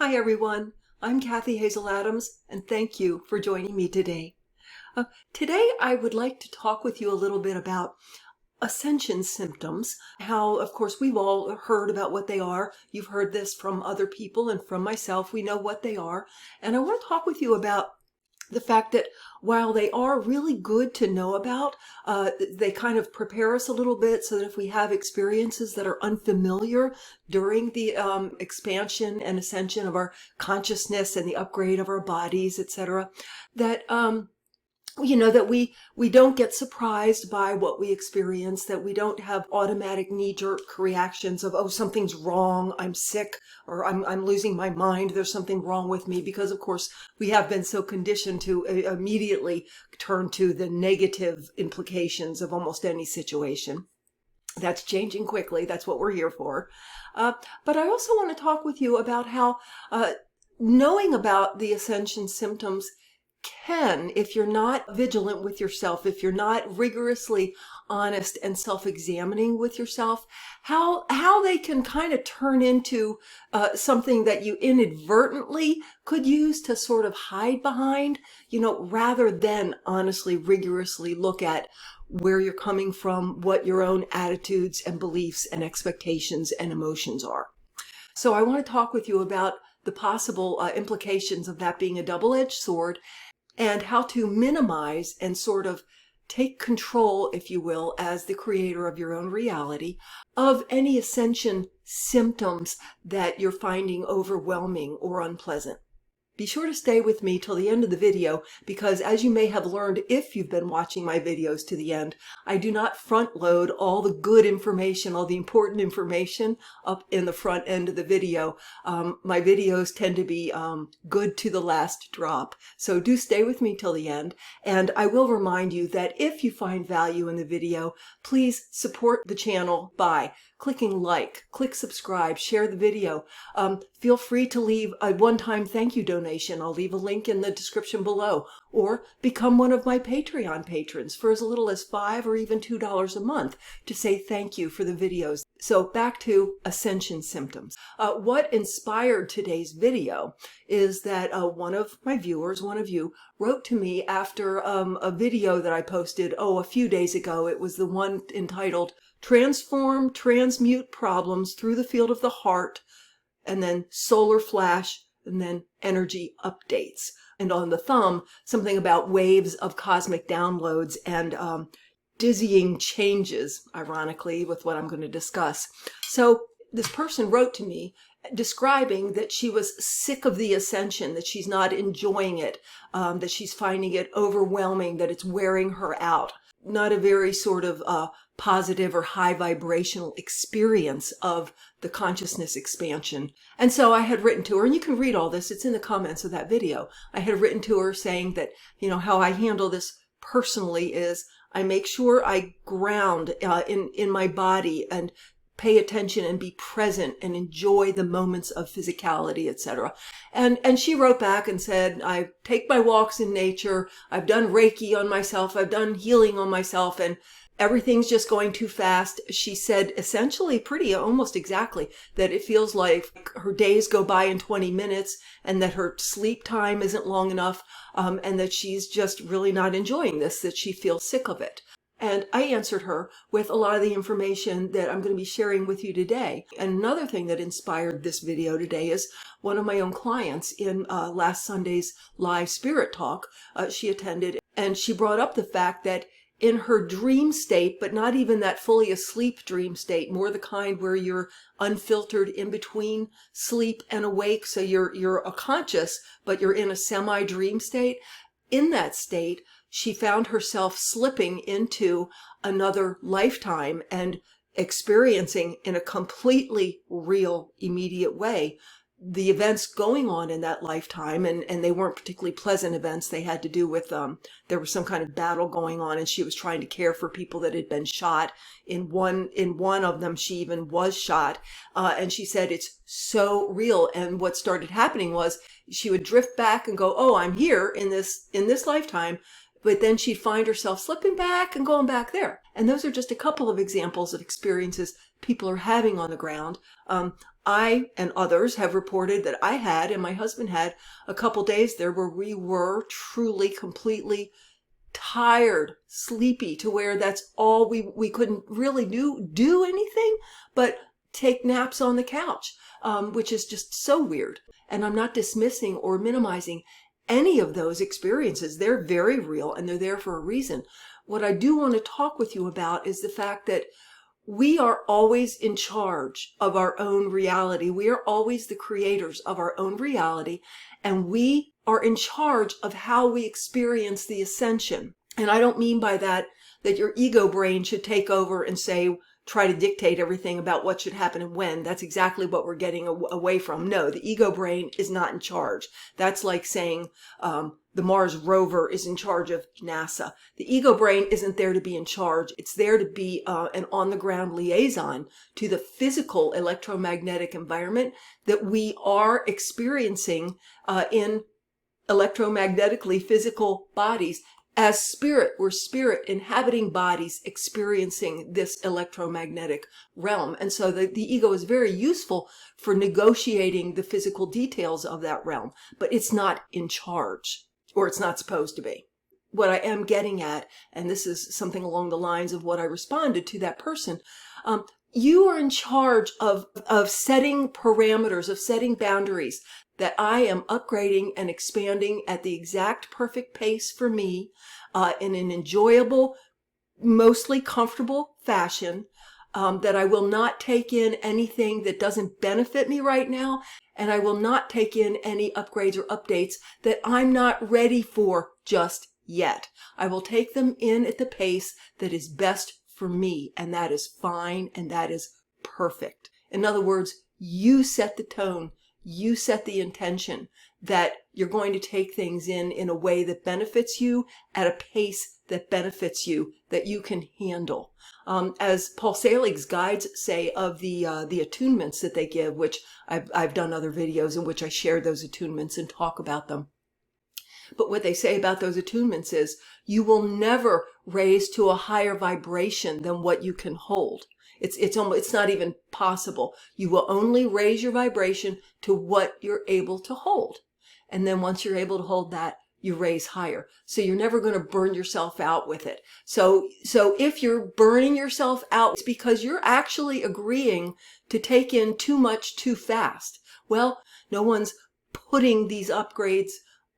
Hi everyone, I'm Kathy Hazel Adams, and thank you for joining me today. Today I would like to talk with you a little bit about Ascension symptoms, how of course we've all heard about what they are. You've heard this from other people and from myself. We know what they are, and I want to talk with you about the fact that while they are really good to know about, they kind of prepare us a little bit so that if we have experiences that are unfamiliar during the expansion and ascension of our consciousness and the upgrade of our bodies, etc., that that we don't get surprised by what we experience, that we don't have automatic knee-jerk reactions of, oh, something's wrong, I'm sick, or I'm losing my mind, there's something wrong with me, because of course we have been so conditioned to immediately turn to the negative implications of almost any situation. That's changing quickly. That's what we're here for. But I also want to talk with you about how knowing about the ascension symptoms can, if you're not vigilant with yourself, if you're not rigorously honest and self-examining with yourself, how they can kind of turn into something that you inadvertently could use to sort of hide behind, rather than honestly, rigorously look at where you're coming from, what your own attitudes and beliefs and expectations and emotions are. So I want to talk with you about the possible implications of that being a double-edged sword, and how to minimize and sort of take control, if you will, as the creator of your own reality, of any ascension symptoms that you're finding overwhelming or unpleasant. Be sure to stay with me till the end of the video, because as you may have learned if you've been watching my videos to the end, I do not front load all the good information, all the important information up in the front end of the video. My videos tend to be good to the last drop. So do stay with me till the end. And I will remind you that if you find value in the video, please support the channel by clicking like, click subscribe, share the video. Feel free to leave a one-time thank you donation. I'll leave a link in the description below. Or become one of my Patreon patrons for as little as $5 or even $2 a month to say thank you for the videos. So back to ascension symptoms. What inspired today's video is that one of my viewers, one of you, wrote to me after a video that I posted, a few days ago. It was the one entitled Transform, Transmute Problems Through the Field of the Heart, and then Solar Flash, and then Energy Updates. And on the thumb, something about waves of cosmic downloads and dizzying changes, ironically, with what I'm going to discuss. So this person wrote to me describing that she was sick of the ascension, that she's not enjoying it, that she's finding it overwhelming, that it's wearing her out. Not a very sort of positive or high vibrational experience of the consciousness expansion. And so I had written to her, and you can read all this, it's in the comments of that video. I had written to her saying that, how I handle this personally is I make sure I ground in my body and pay attention and be present and enjoy the moments of physicality, etc. And she wrote back and said, I take my walks in nature, I've done Reiki on myself, I've done healing on myself, and everything's just going too fast. She said essentially almost exactly, that it feels like her days go by in 20 minutes and that her sleep time isn't long enough, and that she's just really not enjoying this, that she feels sick of it. And I answered her with a lot of the information that I'm going to be sharing with you today. And another thing that inspired this video today is one of my own clients in last Sunday's live spirit talk she attended. And she brought up the fact that in her dream state, but not even that fully asleep dream state, more the kind where you're unfiltered in between sleep and awake. So you're a conscious, but you're in a semi-dream state. In that state, she found herself slipping into another lifetime and experiencing in a completely real, immediate way the events going on in that lifetime. And they weren't particularly pleasant events. They had to do with, there was some kind of battle going on, and she was trying to care for people that had been shot. In one of them, she even was shot. And she said it's so real. And what started happening was she would drift back and go, oh, I'm here in this lifetime. But then she'd find herself slipping back and going back there. And those are just a couple of examples of experiences people are having on the ground. I and others have reported that I had and my husband had a couple days there where we were truly, completely tired, sleepy, to where that's all we couldn't really do anything but take naps on the couch, which is just so weird. And I'm not dismissing or minimizing any of those experiences. They're very real and they're there for a reason. What I do want to talk with you about is the fact that we are always in charge of our own reality. We are always the creators of our own reality, and we are in charge of how we experience the ascension. And I don't mean by that your ego brain should take over and try to dictate everything about what should happen and when. That's exactly what we're getting away from. No, the ego brain is not in charge. That's like saying the Mars rover is in charge of NASA. The ego brain isn't there to be in charge. It's there to be an on-the-ground liaison to the physical electromagnetic environment that we are experiencing in electromagnetically physical bodies. As spirit, we're spirit inhabiting bodies experiencing this electromagnetic realm. And so the ego is very useful for negotiating the physical details of that realm, but it's not in charge, or it's not supposed to be. What I am getting at, and this is something along the lines of what I responded to that person, you are in charge of setting parameters, of setting boundaries that I am upgrading and expanding at the exact perfect pace for me in an enjoyable, mostly comfortable fashion, that I will not take in anything that doesn't benefit me right now, and I will not take in any upgrades or updates that I'm not ready for just yet. I will take them in at the pace that is best for me, and that is fine, and that is perfect. In other words, you set the tone. You set the intention that you're going to take things in a way that benefits you at a pace that benefits you, that you can handle. As Paul Selig's guides say of the attunements that they give, which I've done other videos in which I share those attunements and talk about them. But what they say about those attunements is you will never raise to a higher vibration than what you can hold. It's not even possible. You will only raise your vibration to what you're able to hold. And then once you're able to hold that, you raise higher. So you're never going to burn yourself out with it. So if you're burning yourself out, it's because you're actually agreeing to take in too much too fast. Well, no one's putting these upgrades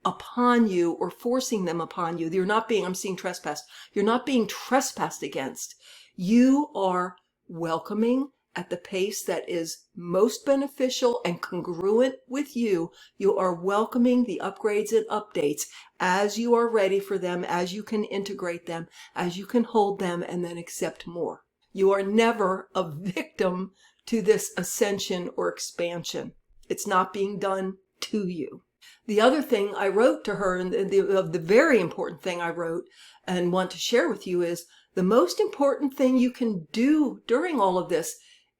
upon you or forcing them upon you. I'm seeing trespassed. You're not being trespassed against. You are welcoming at the pace that is most beneficial and congruent with you. You are welcoming the upgrades and updates as you are ready for them, as you can integrate them, as you can hold them, and then accept more. You are never a victim to this ascension or expansion. It's not being done to you. The other thing I wrote to her, and the very important thing I wrote and want to share with you, is the most important thing you can do during all of this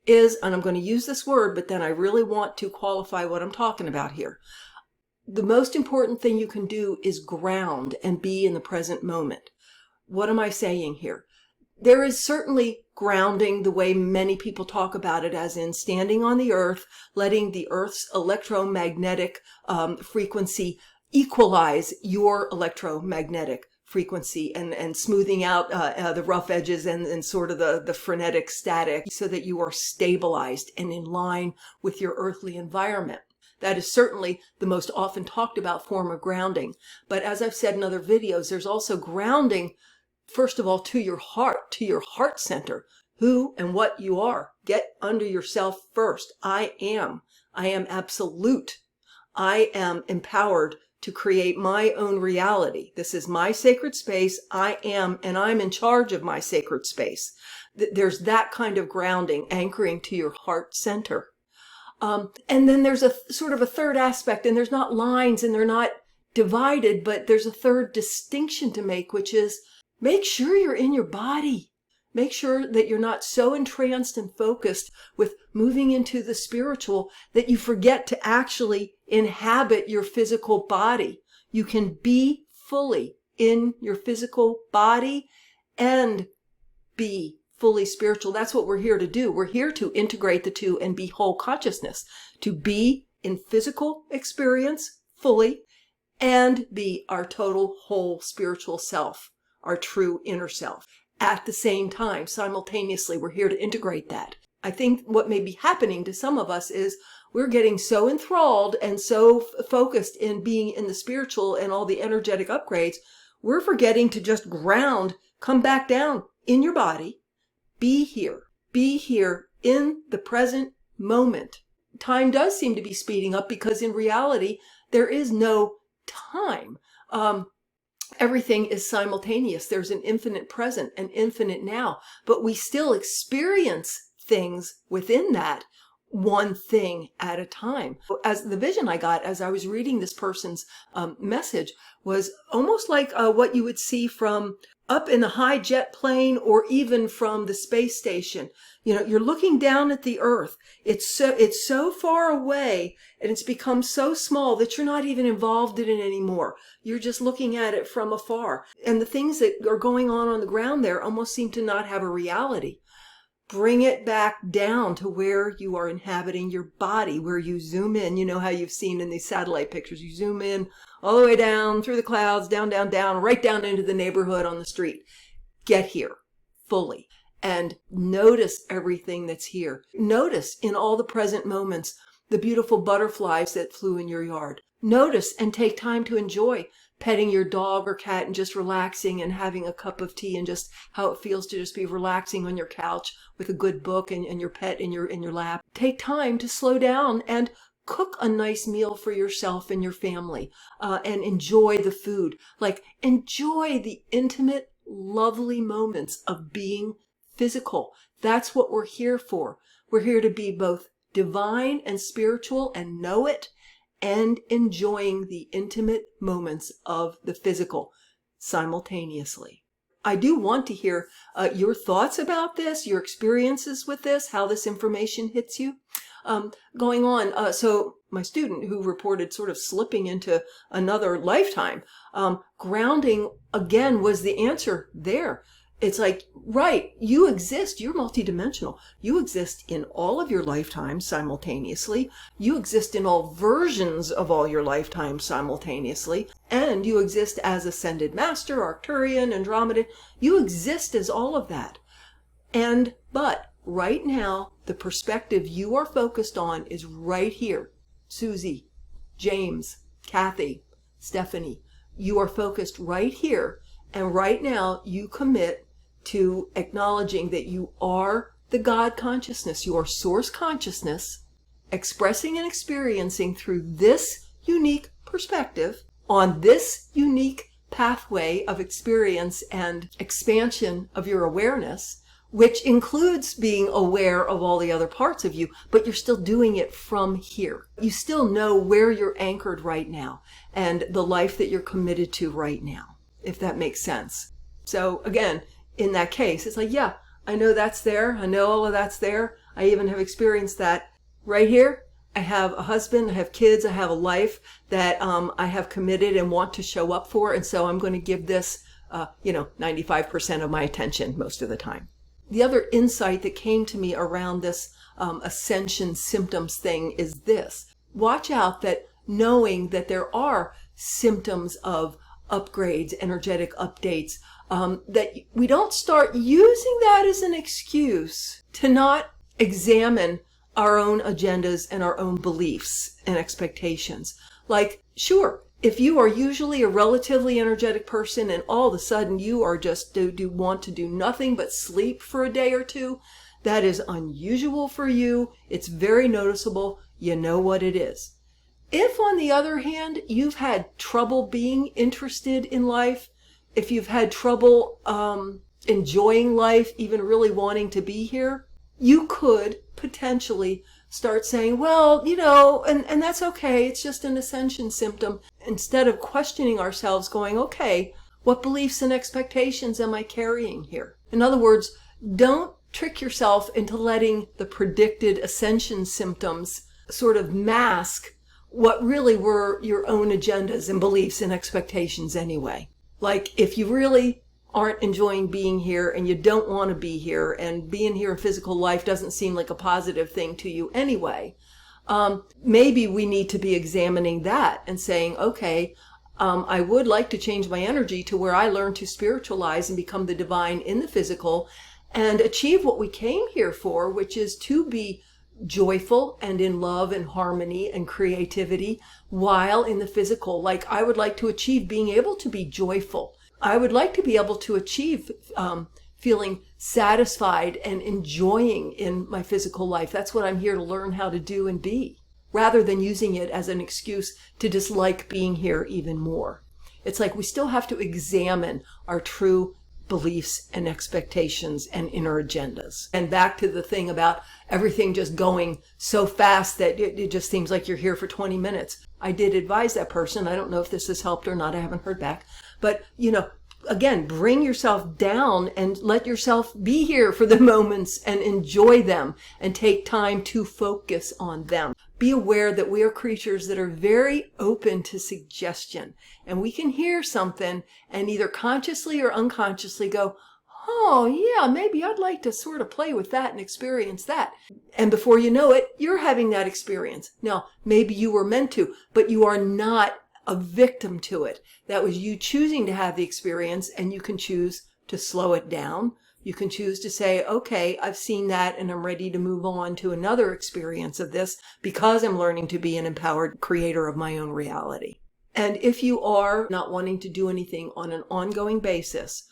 is, and I'm going to use this word, but then I really want to qualify what I'm talking about here. The most important thing you can do is ground and be in the present moment. What am I saying here? There is certainly grounding the way many people talk about it, as in standing on the earth, letting the earth's electromagnetic frequency equalize your electromagnetic frequency and smoothing out the rough edges and sort of the frenetic static so that you are stabilized and in line with your earthly environment. That is certainly the most often talked about form of grounding. But as I've said in other videos, there's also grounding, first of all, to your heart center, who and what you are. Get under yourself first. I am absolute. I am empowered to create my own reality. This is my sacred space. I am, and I'm in charge of my sacred space. There's that kind of grounding, anchoring to your heart center. And then there's a sort of a third aspect, and there's not lines and they're not divided, but there's a third distinction to make, which is make sure you're in your body. Make sure that you're not so entranced and focused with moving into the spiritual that you forget to actually inhabit your physical body. You can be fully in your physical body and be fully spiritual. That's what we're here to do. We're here to integrate the two and be whole consciousness, to be in physical experience fully and be our total whole spiritual self, our true inner self. At the same time, simultaneously, we're here to integrate that. I think what may be happening to some of us is we're getting so enthralled and so focused in being in the spiritual and all the energetic upgrades, we're forgetting to just ground, come back down in your body, be here in the present moment. Time does seem to be speeding up because in reality, there is no time. Everything is simultaneous. There's an infinite present, an infinite now, but we still experience things within that, one thing at a time. As the vision I got as I was reading this person's message was almost like what you would see from up in a high jet plane or even from the space station. You know, you're looking down at the earth. It's so far away and it's become so small that you're not even involved in it anymore. You're just looking at it from afar. And the things that are going on the ground there almost seem to not have a reality. Bring it back down to where you are inhabiting your body, where you zoom in. You know how you've seen in these satellite pictures. You zoom in all the way down through the clouds, down, right down into the neighborhood on the street. Get here fully and notice everything that's here. Notice in all the present moments the beautiful butterflies that flew in your yard. Notice and take time to enjoy petting your dog or cat and just relaxing and having a cup of tea and just how it feels to just be relaxing on your couch with a good book and your pet in your lap. Take time to slow down and cook a nice meal for yourself and your family and enjoy the food. Like enjoy the intimate, lovely moments of being physical. That's what we're here for. We're here to be both divine and spiritual and know it, and enjoying the intimate moments of the physical simultaneously. I do want to hear your thoughts about this, your experiences with this, how this information hits you. Going on, so my student who reported sort of slipping into another lifetime, grounding again was the answer there. It's like, right, you exist, you're multidimensional. You exist in all of your lifetimes simultaneously. You exist in all versions of all your lifetimes simultaneously. And you exist as Ascended Master, Arcturian, Andromedan. You exist as all of that. But right now, the perspective you are focused on is right here. Susie, James, Kathy, Stephanie, you are focused right here. And right now, you commit to acknowledging that you are the God consciousness, your source consciousness, expressing and experiencing through this unique perspective on this unique pathway of experience and expansion of your awareness, which includes being aware of all the other parts of you, but you're still doing it from here. You still know where you're anchored right now and the life that you're committed to right now, if that makes sense. So again, in that case, it's like, yeah, I know that's there. I know all of that's there. I even have experienced that right here. I have a husband, I have kids, I have a life that I have committed and want to show up for. And so I'm going to give this, 95% of my attention most of the time. The other insight that came to me around this Ascension Symptoms thing is this. Watch out that knowing that there are symptoms of upgrades, energetic updates, that we don't start using that as an excuse to not examine our own agendas and our own beliefs and expectations. Like, sure, if you are usually a relatively energetic person and all of a sudden you are just want to do nothing but sleep for a day or two, that is unusual for you. It's very noticeable. You know what it is. If, on the other hand, you've had trouble being interested in life, if you've had trouble enjoying life, even really wanting to be here, you could potentially start saying, well, and that's okay. It's just an ascension symptom. Instead of questioning ourselves, going, okay, what beliefs and expectations am I carrying here? In other words, don't trick yourself into letting the predicted ascension symptoms sort of mask what really were your own agendas and beliefs and expectations anyway. Like, if you really aren't enjoying being here and you don't want to be here, and being here in physical life doesn't seem like a positive thing to you anyway, maybe we need to be examining that and saying, okay, I would like to change my energy to where I learn to spiritualize and become the divine in the physical and achieve what we came here for, which is to be joyful and in love and harmony and creativity while in the physical. Like, I would like to achieve being able to be joyful. I would like to be able to achieve feeling satisfied and enjoying in my physical life. That's what I'm here to learn how to do and be, rather than using it as an excuse to dislike being here even more. It's like we still have to examine our true beliefs and expectations and inner agendas. And back to the thing about everything just going so fast that it just seems like you're here for 20 minutes. I did advise that person. I don't know if this has helped or not. I haven't heard back. But, again, bring yourself down and let yourself be here for the moments and enjoy them and take time to focus on them. Be aware that we are creatures that are very open to suggestion, and we can hear something and either consciously or unconsciously go, oh yeah, maybe I'd like to sort of play with that and experience that. And before you know it, you're having that experience. Now, maybe you were meant to, but you are not a victim to it. That was you choosing to have the experience, and you can choose to slow it down. You can choose to say, okay, I've seen that and I'm ready to move on to another experience of this because I'm learning to be an empowered creator of my own reality. And if you are not wanting to do anything on an ongoing basis,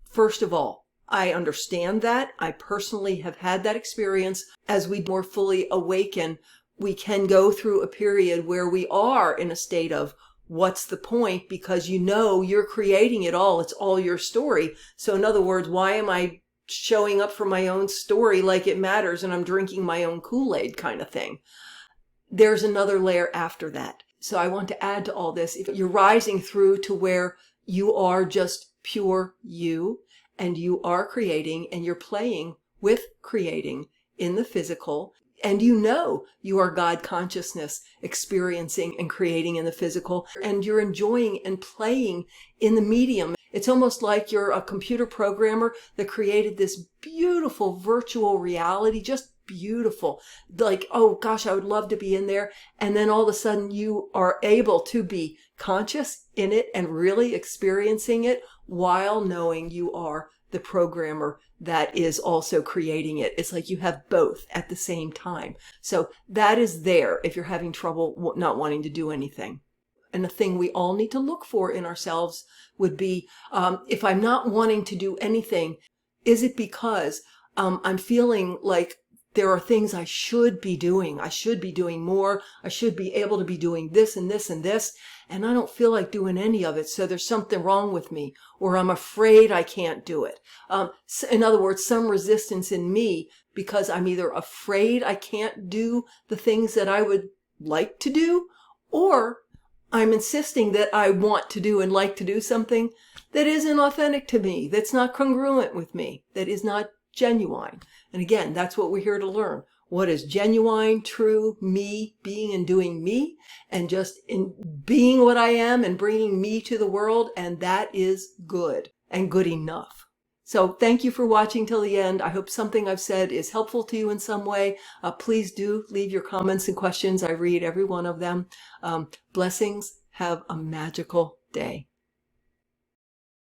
first of all, I understand that. I personally have had that experience. As we more fully awaken, we can go through a period where we are in a state of, what's the point? Because you're creating it all. It's all your story. So in other words, why am I showing up for my own story like it matters and I'm drinking my own Kool-Aid kind of thing? There's another layer after that. So I want to add to all this. If you're rising through to where you are just pure you and you are creating and you're playing with creating in the physical, and you are God consciousness experiencing and creating in the physical, and you're enjoying and playing in the medium. It's almost like you're a computer programmer that created this beautiful virtual reality, just beautiful. Like, oh gosh, I would love to be in there. And then all of a sudden you are able to be conscious in it and really experiencing it while knowing you are the programmer that is also creating it. It's like you have both at the same time. So that is there if you're having trouble not wanting to do anything. And the thing we all need to look for in ourselves would be, if I'm not wanting to do anything, is it because I'm feeling like there are things I should be doing? I should be doing more. I should be able to be doing this and this and this. And I don't feel like doing any of it. So there's something wrong with me, or I'm afraid I can't do it. In other words, some resistance in me because I'm either afraid I can't do the things that I would like to do, or I'm insisting that I want to do and like to do something that isn't authentic to me, that's not congruent with me, that is not genuine. And again, that's what we're here to learn. What is genuine, true, me, being and doing me, and just in being what I am and bringing me to the world. And that is good and good enough. So thank you for watching till the end. I hope something I've said is helpful to you in some way. Please do leave your comments and questions. I read every one of them. Blessings. Have a magical day.